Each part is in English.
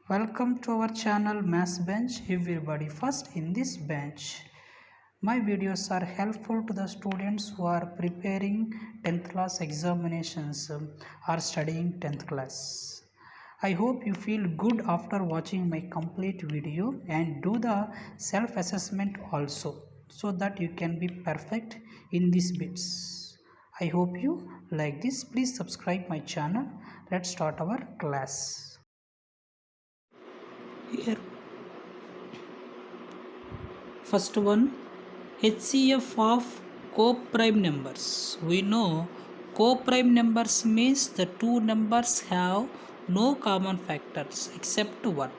Welcome to our channel Maths Bench. Everybody, first in this bench, my videos are helpful to the students who are preparing 10th class examinations or studying 10th class. I hope you feel good after watching my complete video and do the self-assessment also so that you can be perfect in these bits. I hope you like this. Please subscribe my channel. Let's start our class. Here, first one, HCF of co-prime numbers. We know co-prime numbers means the two numbers have no common factors except one.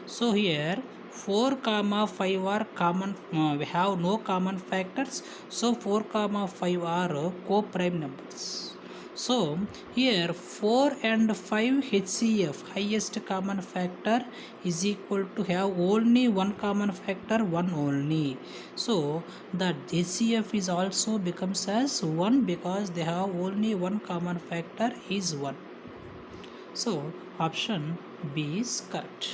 So here 4 comma 5 are common, we have no common factors, so 4 comma 5 are co-prime numbers. So here 4 and 5 HCF, highest common factor, is equal to have only one common factor, 1 only. So the HCF is also becomes as 1 because they have only one common factor is 1. So option B is correct.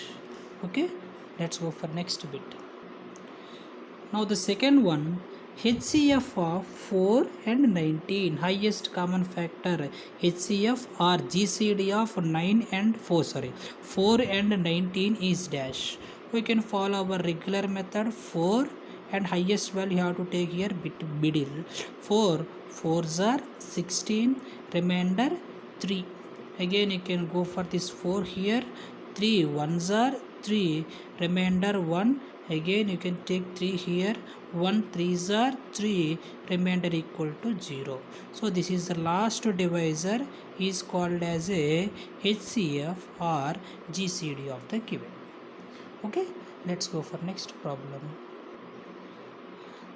Okay, let's go for next bit. Now the second one, HCF of 4 and 19, highest common factor, HCF or GCD of 9 and 4, 4 and 19 is dash. We can follow our regular method, 4 and highest value you have to take here middle. 4 4s are 16, remainder 3. Again you can go for this 4 here, 3 1s are 3, remainder 1. Again you can take 3 here, 1 3s are 3, remainder equal to 0. So this is the last divisor is called as a HCF or GCD of the given. Okay, let's go for next problem.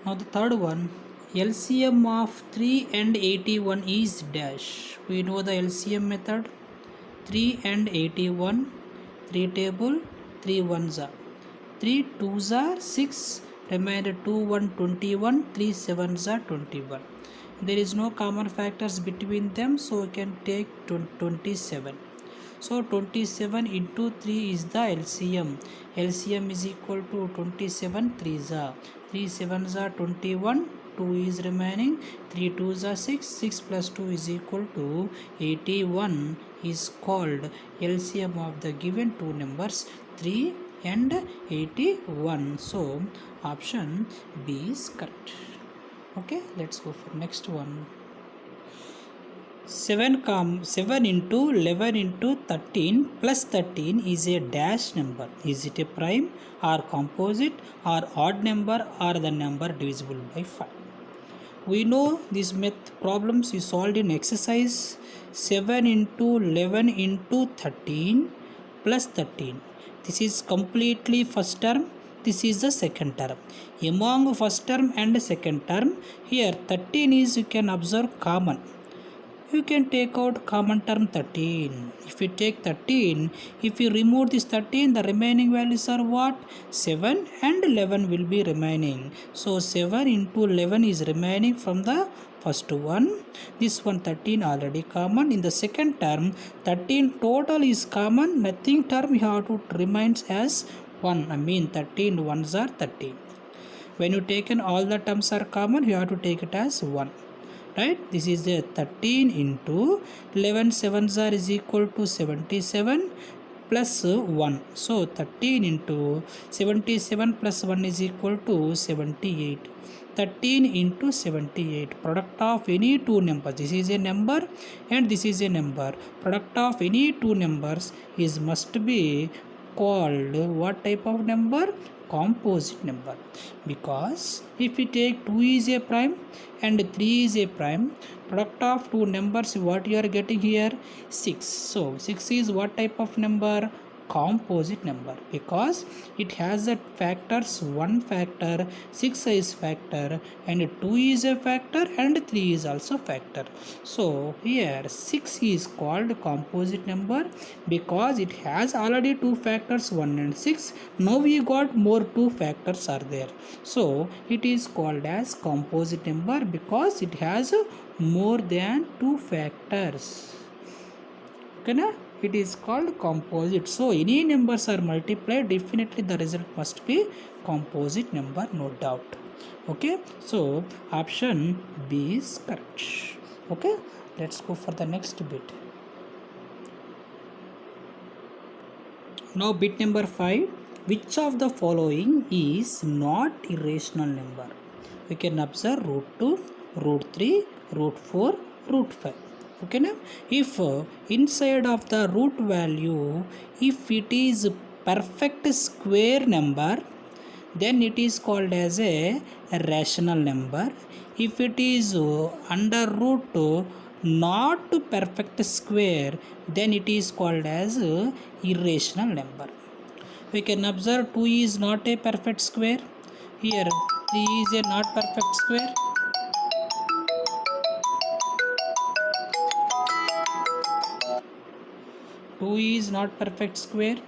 Now the third one, LCM of 3 and 81 is dash. We know the LCM method, 3 and 81, 3 table, 3 1s are 3 2s are 6, remainder 2 1 21, 3 7s are 21. There is no common factors between them, so we can take 27. So 27 into 3 is the LCM. LCM is equal to 27 3s are 3 7s are 21, 2 is remaining, 3 2s are 6, 6 plus 2 is equal to 81 is called LCM of the given two numbers 3 and 81. So option B is correct. Okay, let's go for next one. 7 into 11 into 13 plus 13 is a dash number. Is it a prime or composite or odd number or the number divisible by 5? We know these problems is solved in exercise 7 into 11 into 13 plus 13. This is completely first term, this is the second term. Among first term and second term, here 13 is, you can observe, common. You can take out common term 13. If you take 13, if you remove this 13, the remaining values are what? 7 and 11 will be remaining. So 7 into 11 is remaining from the first one. This one 13 already common. In the second term, 13 total is common. Nothing term you have to remains as 1. I mean 13 ones are 13. When you taken all the terms are common, you have to take it as 1. Right, this is the 13 into 11 sevens are is equal to 77 plus 1. So 13 into 77 plus 1 is equal to 78. 13 into 78, product of any two numbers, this is a number and this is a number, product of any two numbers is must be called what type of number? Composite number. Because if we take 2 is a prime and 3 is a prime, product of two numbers, what you are getting here? 6. So 6 is what type of number? Composite number, because it has a factors, 1 factor, 6 is factor, and 2 is a factor and 3 is also factor. So here 6 is called composite number because it has already two factors, 1 and 6. Now we got more two factors are there, so it is called as composite number because it has more than two factors. Okay na? it is called composite. So any numbers are multiplied, definitely the result must be composite number, no doubt. Okay, so option B is correct. Okay, let's go for the next bit. Now bit number 5, which of the following is not irrational number? We can observe root 2, root 3, root 4, root 5. Okay now, if inside of the root value, if it is perfect square number, then it is called as a rational number. If it is under root not perfect square, then it is called as irrational number. We can observe 2 is not a perfect square. Here 3 is a not perfect square. Two is not perfect square,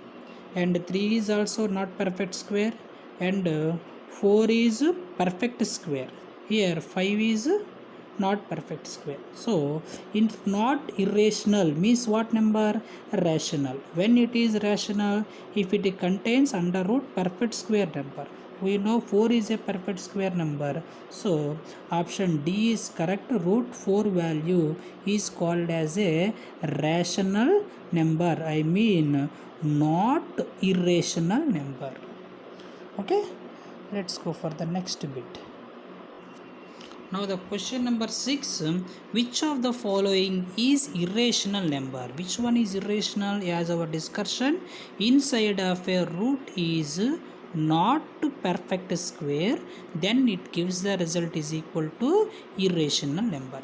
and 3 is also not perfect square, and 4 is perfect square. Here 5 is not perfect square. So it's not irrational means what number? Rational. When it is rational, if it contains under root perfect square number, we know 4 is a perfect square number. So option D is correct. Root 4 value is called as a rational number. I mean not irrational number. Okay, let's go for the next bit. Now the question number 6, which of the following is irrational number? Which one is irrational? As our discussion, inside of a root is not perfect square, then it gives the result is equal to irrational number.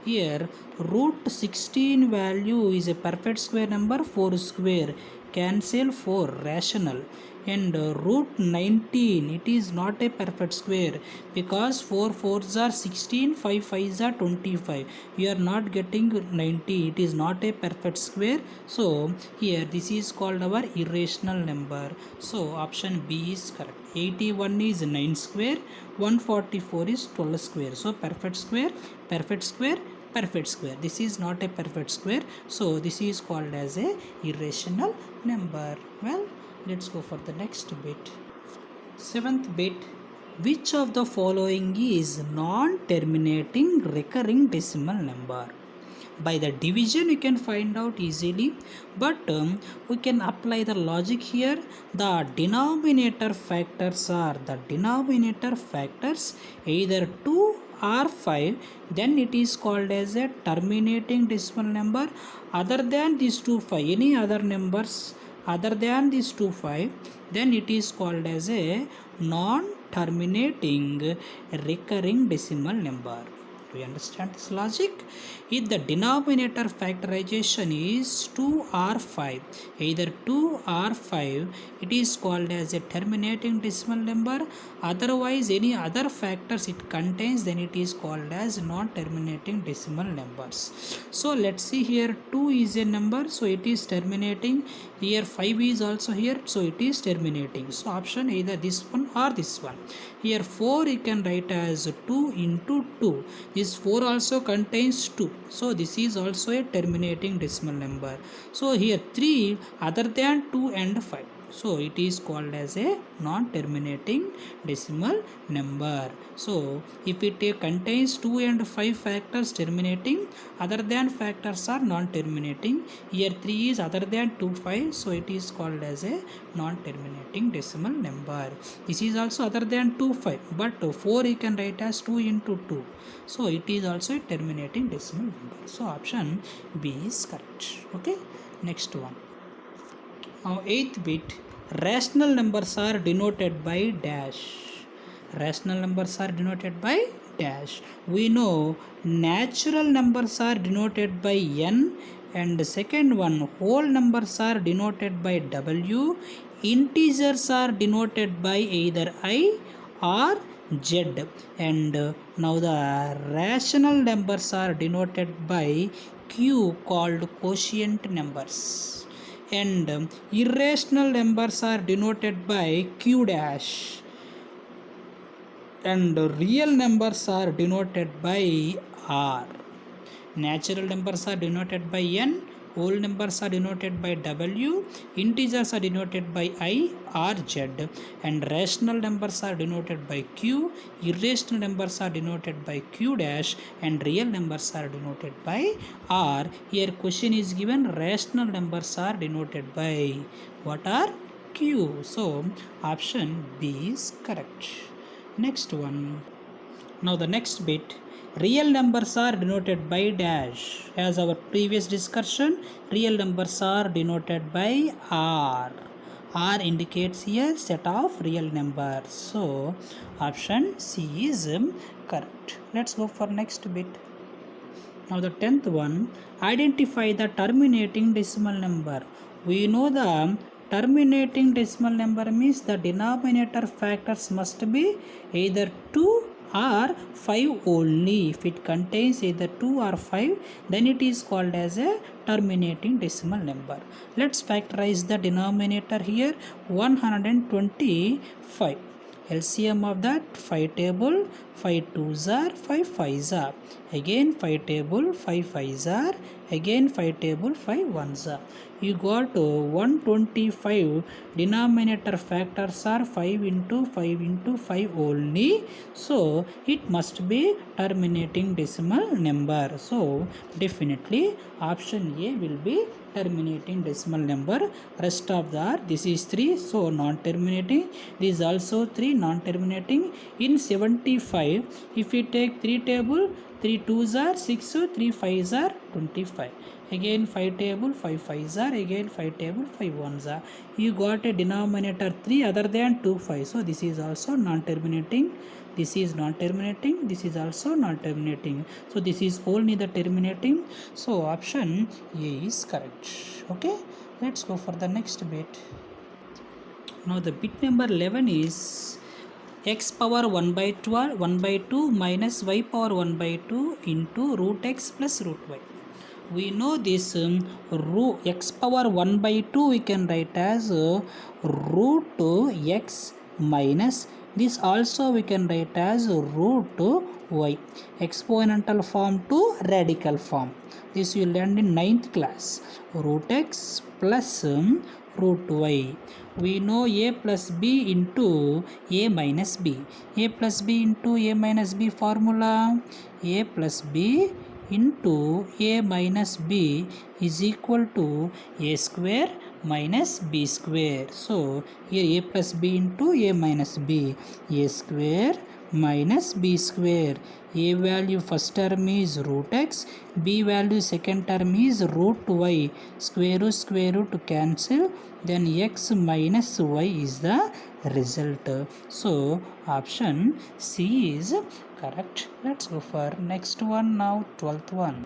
Here root 16 value is a perfect square number, 4 square, cancel 4, rational. And root 19, it is not a perfect square because 4 4s are 16, 5 5s are 25. You are not getting 90, it is not a perfect square. So here this is called our irrational number. So option B is correct. 81 is 9 square, 144 is 12 square. So perfect square, perfect square, perfect square. This is not a perfect square, so this is called as a irrational number. Well, let's go for the next bit. 7th bit, which of the following is non-terminating recurring decimal number? By the division you can find out easily, but we can apply the logic here. The denominator factors are either 2 or 5, then it is called as a terminating decimal number. Other than these two 5, any other numbers other than these two 5, then it is called as a non-terminating recurring decimal number. Do you understand this logic? If the denominator factorization is 2 or 5, either 2 or 5, it is called as a terminating decimal number. Otherwise, any other factors it contains, then it is called as non-terminating decimal numbers. So let's see here, 2 is a number, so it is terminating. Here 5 is also here, so it is terminating. So option either this one or this one. Here 4 you can write as 2 into 2. This 4 also contains 2. So this is also a terminating decimal number. So here 3 other than 2 and 5. So it is called as a non-terminating decimal number. So if it contains 2 and 5 factors terminating, other than factors are non-terminating. Here 3 is other than 2 5, so it is called as a non-terminating decimal number. This is also other than 2 5, but 4 you can write as 2 into 2. So it is also a terminating decimal number. So option B is correct. Okay, next one. Now 8th bit, rational numbers are denoted by dash. Rational numbers are denoted by dash. We know natural numbers are denoted by n, and the second one, whole numbers are denoted by w. Integers are denoted by either I or z, and now the rational numbers are denoted by q, called quotient numbers, and irrational numbers are denoted by q dash, and real numbers are denoted by r. Natural numbers are denoted by n, whole numbers are denoted by W, integers are denoted by I or Z, and rational numbers are denoted by Q, irrational numbers are denoted by Q dash, and real numbers are denoted by R. Here question is given, rational numbers are denoted by what are Q. So option B is correct. Next one. Now the next bit, real numbers are denoted by dash. As our previous discussion, real numbers are denoted by R. R indicates here set of real numbers. So option C is correct. Let's go for next bit. Now the 10th one, identify the terminating decimal number. We know the terminating decimal number means the denominator factors must be either 2 or 5 only. If it contains either 2 or 5, then it is called as a terminating decimal number. Let's factorize the denominator here, 125. LCM of that, 5 table, 5 2s are, 5 5s are. Again 5 table, 5 5s are. Again 5 table, 5 1s are. You got 125 denominator factors are 5 into 5 into 5 only. So it must be terminating decimal number. So definitely option A will be terminating decimal number. Rest of the are, this is 3, so non-terminating. This is also 3, non-terminating. In 75, if we take 3 table, 3 2s are 6, 3 5s are 25. Again 5 table, 5 5s are. Again 5 table, 5 1s are. You got a denominator 3 other than 2 5. So this is also non-terminating. This is non-terminating. This is also non-terminating. So this is only the terminating. So option A is correct. Okay. Let's go for the next bit. Now the bit number 11 is x power 1 by 12 1 by 2 minus y power 1 by 2 into root x plus root y. We know this root x power 1 by 2 we can write as root x minus this also we can write as root y. Exponential form to radical form. This you learned in 9th class. Root x plus root y. We know a plus b into a minus b. A plus b into a minus b formula. A plus b into a minus b is equal to a square minus b square. So here a plus b into a minus b, a square minus b square. A value first term is root x, b value second term is root y. Square root cancel, then x minus y is the result. So option C is correct. Let's go for next one now, 12th one.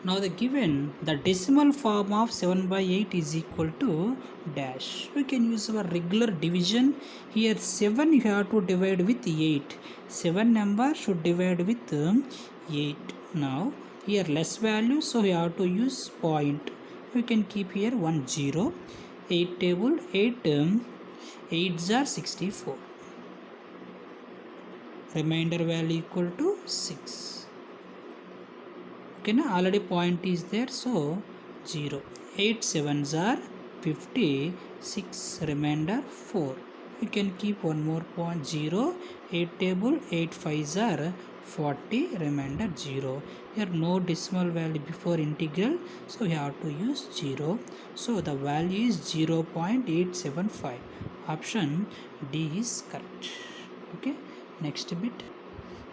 Now the given the decimal form of 7 by 8 is equal to dash. We can use our regular division. Here 7 you have to divide with 8. 7 number should divide with 8. Now here less value, so you have to use point. We can keep here 1 0. 8 table, 8 8s are 64. Remainder value equal to 6. Okay, now already point is there, so 0. 8 7s are 56. Remainder 4. You can keep one more point, 0. 8 table, 8 5s are 40. Remainder 0. Here no decimal value before integral, so you have to use 0. So the value is 0.875. Option D is correct. Okay, next bit.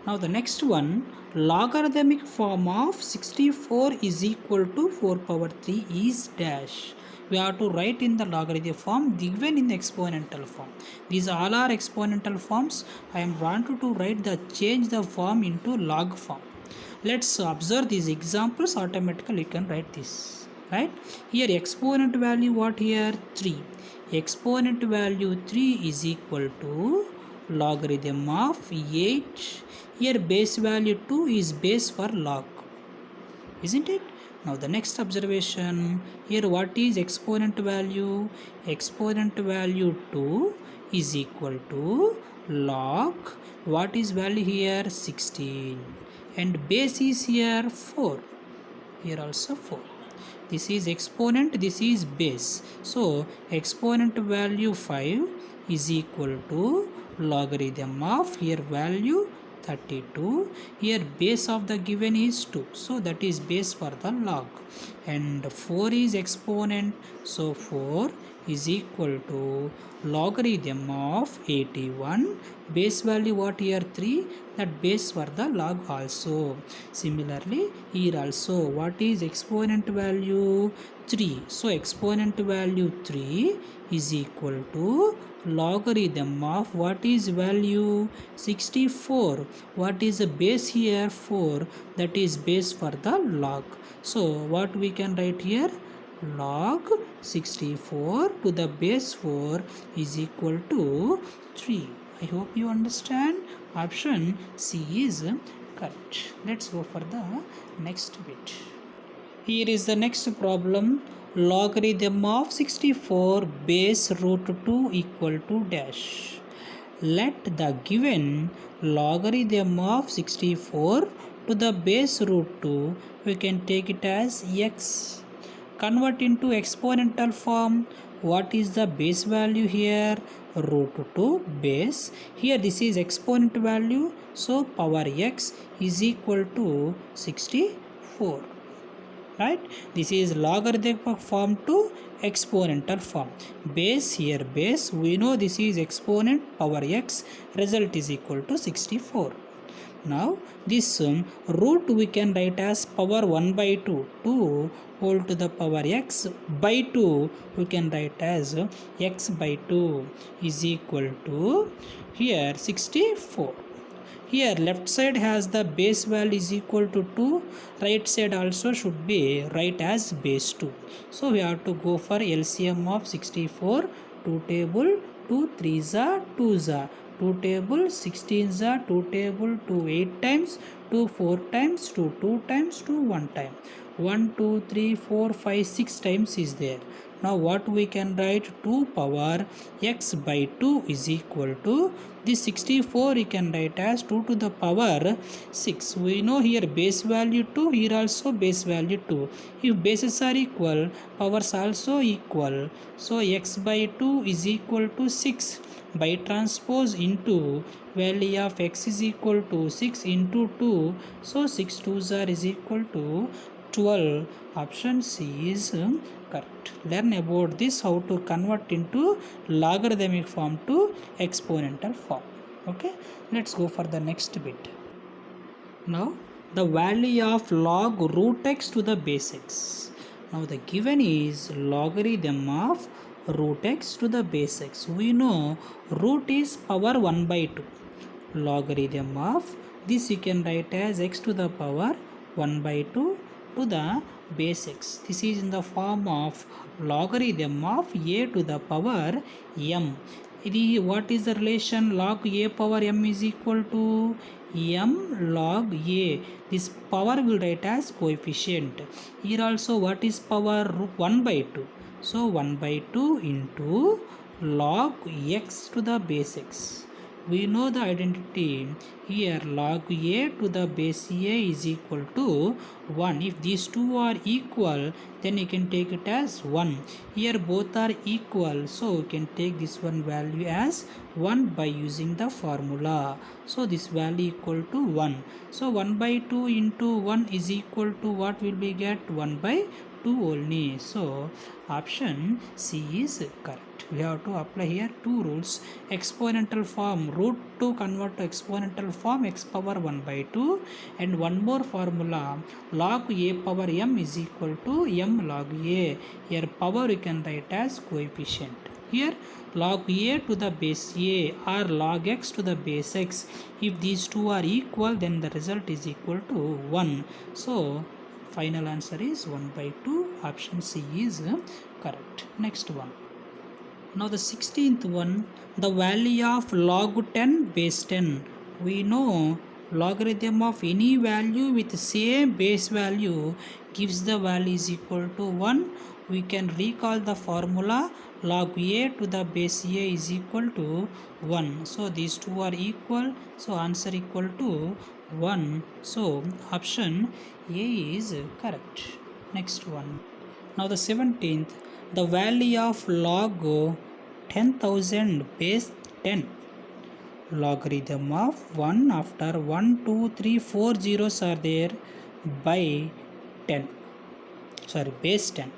Now the next one, logarithmic form of 64 is equal to 4 power 3 is dash. We have to write in the logarithm form given in the exponential form. These all are exponential forms. I am wanted to write the change the form into log form. Let's observe these examples. Automatically you can write this. Right? Here exponent value what here? 3. Exponent value 3 is equal to logarithm of 8. Here base value 2 is base for log. Isn't it? Now the next observation, here what is exponent value? Exponent value 2 is equal to log, what is value here? 16. And base is here 4. Here also 4. This is exponent, this is base. So exponent value 5 is equal to logarithm of here value 32. Here base of the given is 2. So that is base for the log. And 4 is exponent. So 4 is equal to logarithm of 81. Base value what here 3. That base for the log also. Similarly here also what is exponent value 3. So exponent value 3 is equal to logarithm of what is value 64. What is the base here 4. That is base for the log. So what we can write here, log 64 to the base 4 is equal to 3. I hope you understand. Option C is correct. Let's go for the next bit. Here is the next problem. Logarithm of 64 base root 2 equal to dash. Let the given logarithm of 64 to the base root 2, we can take it as x. Convert into exponential form. What is the base value here? Root 2 base. Here this is exponent value. So power x is equal to 64. Right? This is logarithmic form to exponential form. Base here base. We know this is exponent power x. Result is equal to 64. Now this root we can write as power 1 by 2. 2 whole to the power x by 2 we can write as x by 2 is equal to here 64. Here left side has the base value is equal to 2. Right side also should be right as base 2. So we have to go for LCM of 64. 2 table 2 3s are 2s are 2 table 16s are 2 table 2 8 times 2 4 times 2 2 times 2 1 time 1 2 3 4 5 6 times is there. Now what we can write, 2 power x by 2 is equal to this 64 we can write as 2 to the power 6. We know here base value 2, here also base value 2. If bases are equal, powers also equal. So x by 2 is equal to 6 by transpose into value of x is equal to 6 into 2. So 6 2s are is equal to 12. Option C is correct. Learn about this, how to convert into logarithmic form to exponential form. Okay, let's go for the next bit. Now the value of log root x to the base x. Now the given is logarithm of root x to the base x. We know root is power 1 by 2. Logarithm of this you can write as x to the power 1 by 2 to the base x. This is in the form of logarithm of a to the power m. What is the relation? Log a power m is equal to m log a. This power will write as coefficient. Here also what is power? 1 by 2. So 1 by 2 into log x to the base x. We know the identity here, log a to the base a is equal to 1. If these two are equal, then you can take it as 1. Here both are equal, so you can take this one value as 1 by using the formula. So this value equal to 1. So 1 by 2 into 1 is equal to what will we get? 1 by 2 only. So option C is correct. We have to apply here two rules. Exponential form root 2 convert to exponential form x power 1 by 2, and one more formula, log a power m is equal to m log a. Here power we can write as coefficient. Here log a to the base a or log x to the base x. If these two are equal, then the result is equal to 1. So final answer is 1 by 2. Option C is correct. Next one. Now the 16th one, the value of log 10 base 10. We know logarithm of any value with same base value gives the value is equal to 1. We can recall the formula, log a to the base a is equal to 1. So these two are equal, so answer equal to 1. So option A is correct. Next one. Now the 17th, the value of log 10,000 base 10. Logarithm of 1 after 1, 2, 3, 4 zeros are there by 10. Sorry, base 10.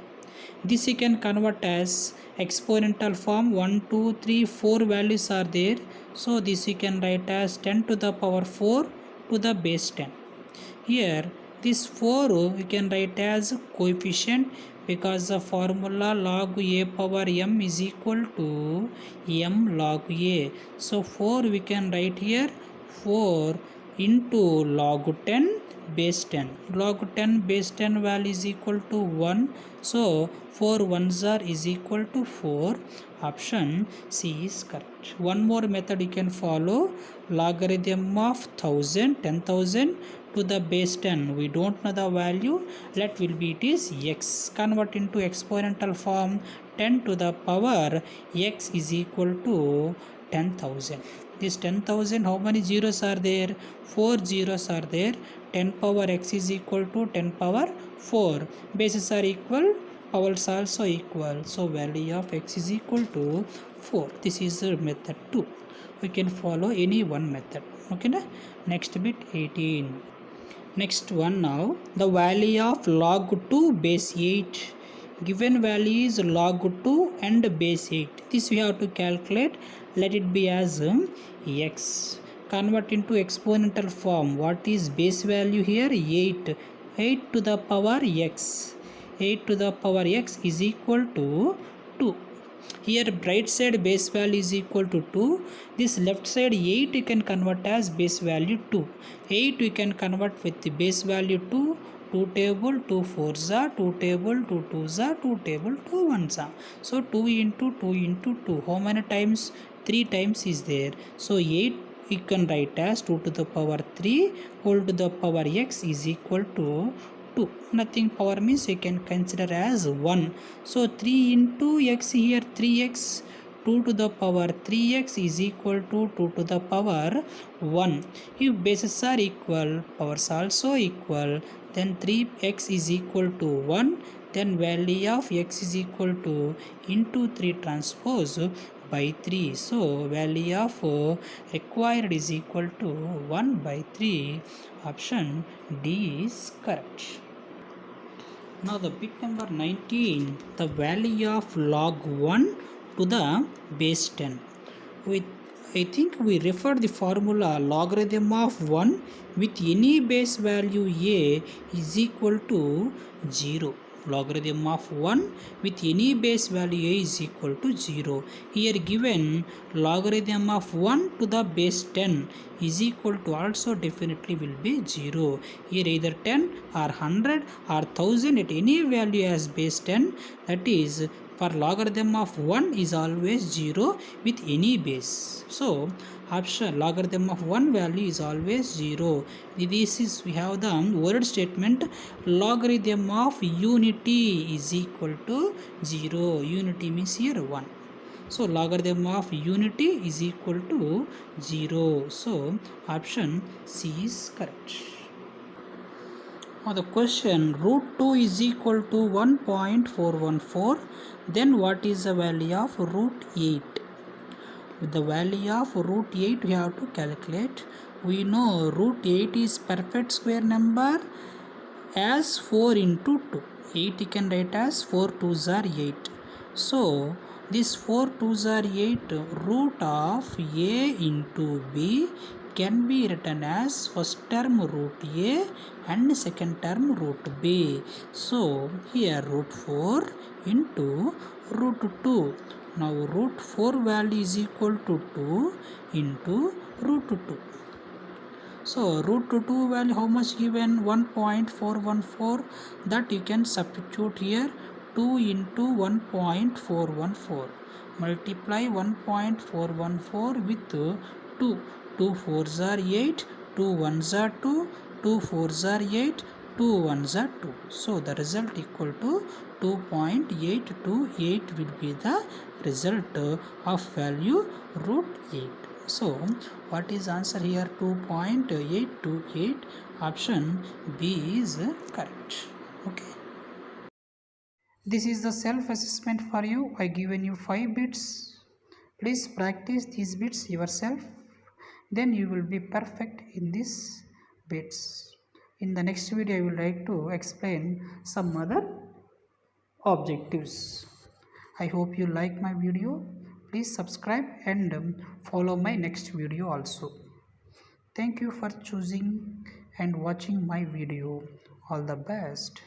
This you can convert as exponential form. 1, 2, 3, 4 values are there. So this you can write as 10 to the power 4 to the base 10. Here this 4 we can write as coefficient, because the formula log a power m is equal to m log a. So 4 we can write here 4 into log 10 base 10. Log 10 base 10 value is equal to 1. So 4 ones are is equal to 4. Option C is correct. One more method you can follow. Logarithm of 10,000 to the base 10. We don't know the value. Let will be it is x. Convert into exponential form. 10 to the power x is equal to 10,000. This 10,000, how many zeros are there? 4 zeros are there. 10 power x is equal to 10 power 4. Bases are equal, powers also equal. So value of x is equal to 4. This is method 2. We can follow any one method. Okay na? Next bit 18. Next one now, the value of log 2 base 8. Given value is log 2 and base 8. This we have to calculate. Let it be as x. Convert into exponential form. What is base value here? 8. 8 to the power x. 8 to the power x is equal to 2. Here right side base value is equal to 2. This left side 8 you can convert as base value 2. 8 we can convert with the base value 2. 2 table 2 4s are 2 table 2 2s are 2 table 2 1s are. So 2 into 2 into 2. How many times? 3 times is there. So 8 you can write as 2 to the power 3 whole to the power x is equal to 2. Nothing power means you can consider as 1. So 3 into x here 3x. 2 to the power 3x is equal to 2 to the power 1. If bases are equal, powers also equal, then 3x is equal to 1. Then value of x is equal to into 3 transpose by 3. So value of required is equal to 1 by 3. Option D is correct. Now the bit number 19, the value of log 1 to the base 10. I think we refer the formula logarithm of 1 with any base value a is equal to 0. Logarithm of 1 with any base value a is equal to 0. Here given logarithm of 1 to the base 10 is equal to also definitely will be 0. Here either 10 or 100 or 1000 at any value as base 10, that is for logarithm of 1 is always 0 with any base. So option logarithm of 1 value is always 0. This is we have the word statement logarithm of unity is equal to 0. Unity means here 1. So logarithm of unity is equal to 0. So option C is correct. Now the question, root 2 is equal to 1.414. Then what is the value of root 8? With the value of root 8 we have to calculate. We know root 8 is perfect square number as 4 into 2. 8 you can write as 4 2s are 8. So this 4 2s are 8. Root of a into b can be written as first term root a and second term root b. So here root 4 into root 2. Now root 4 value is equal to 2 into root 2. So root 2 value how much given? 1.414. That you can substitute here 2 into 1.414. Multiply 1.414 with 2. 2 4s are 8, 2 1s are 2, 2 4s are 8, 2 1s are 2. So the result equal to 2.828 will be the result of value root 8. So what is answer here? 2.828. Option B is correct. Okay. This is the self-assessment for you. I given you 5 bits. Please practice these bits yourself. Then you will be perfect in these bits. In the next video, I will like to explain some other objectives. I hope you like my video. Please subscribe and follow my next video also. Thank you for choosing and watching my video. All the best.